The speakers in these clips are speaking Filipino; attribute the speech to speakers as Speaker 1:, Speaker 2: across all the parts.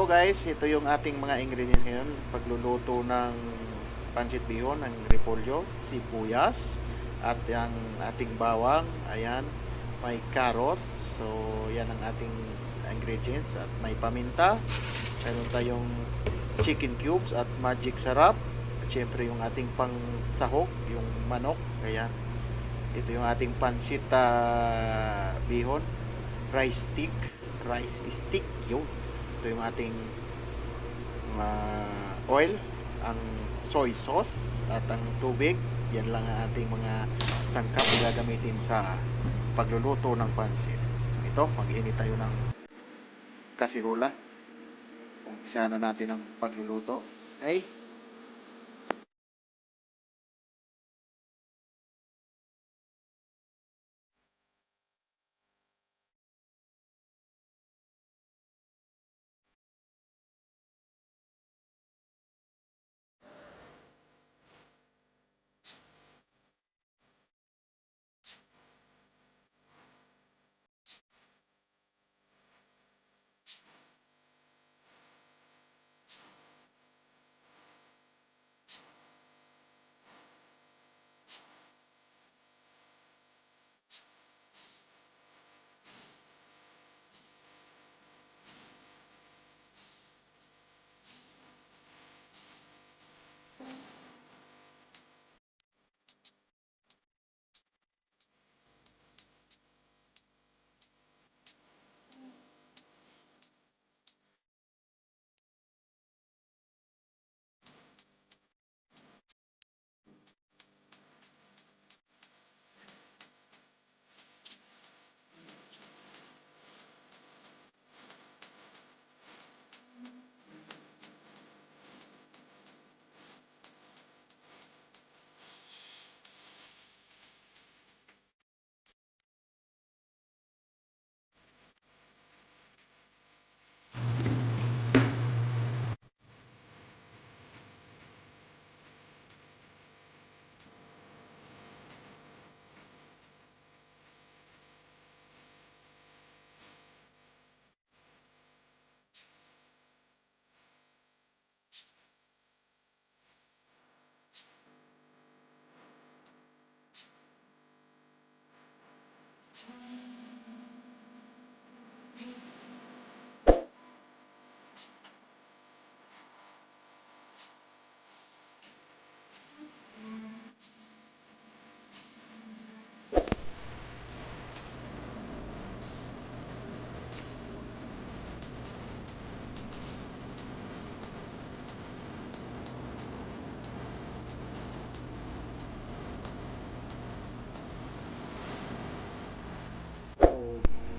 Speaker 1: guys, ito yung ating mga ingredients ngayon. Pagluluto ng pancit bihon, ng repolyo, sibuyas, at yung ating bawang. Ayan, may carrots. So, yan ang ating ingredients. At may paminta. Meron tayong chicken cubes at magic sarap. At syempre yung ating pang sahog, yung manok. Ayan. Ito yung ating pancit bihon. Rice stick yun. Ito yung ating oil, ang soy sauce at ang tubig. Yan lang ang ating mga sangkap na gagamitin sa pagluluto ng pancit. So ito, mag-init tayo ng kasirola. Umpisa na natin ang pagluluto. Okay?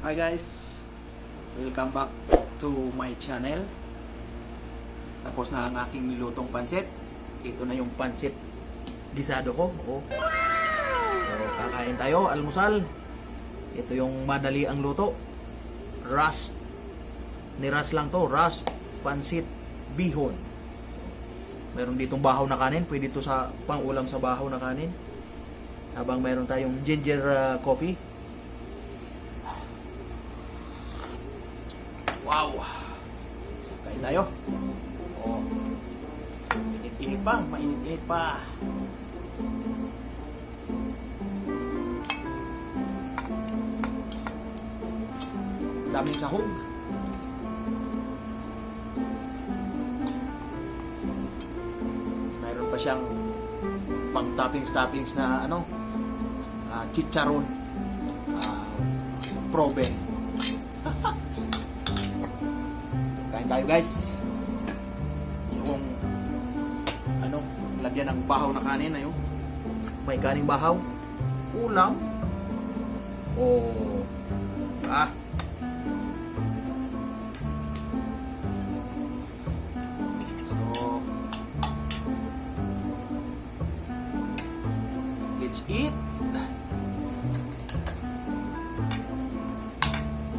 Speaker 1: Hi guys, welcome back to my channel. Tapos na ang aking nilutong pansit. Ito na yung pansit gisado ko. So, kakain tayo, almusal. Ito yung madali ang luto. Rush. Ni-rush lang to, rush pansit bihon. Meron ditong bahaw na kanin, pwede ito sa pang-ulam sa bahaw na kanin. Habang meron tayong ginger coffee. Wow! Kain tayo. Oh. Init-init pa. Mainit-init pa. Daming sahog. Mayroon pa siyang pang toppings na chicharon. Probe. Kain tayo guys. Yung lagyan ng bahaw na kanin ayo. May kaning bahaw, ulam. Oh. So let's eat.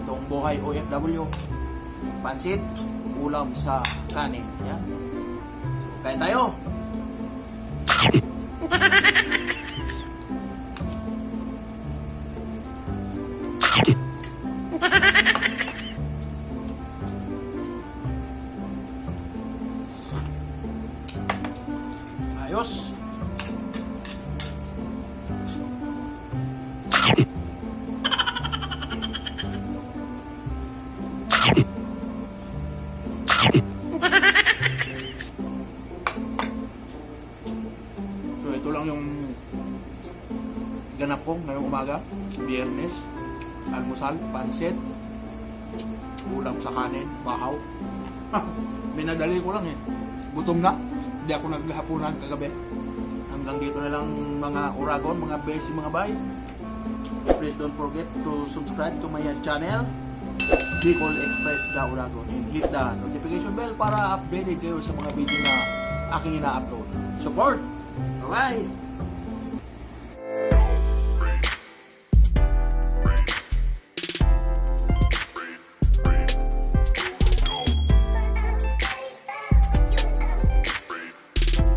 Speaker 1: Itong buhay OFW. Pansit, ulam sa kanin. Yan. So, kain tayo.
Speaker 2: So ito lang yung ganap ko ngayong umaga, Biyernes, almusal, pansit, ulam sa kanin, bahaw. Minadali ko lang eh. Gutom na. Hindi ako naghapunan kagabi. Hanggang dito na lang mga Uragon, mga besi, mga bay. Please don't forget to subscribe to my channel, Bicol Express The Uragon, and hit the notification bell para updated kayo sa mga video na aking ina-upload. Support! Bye-bye!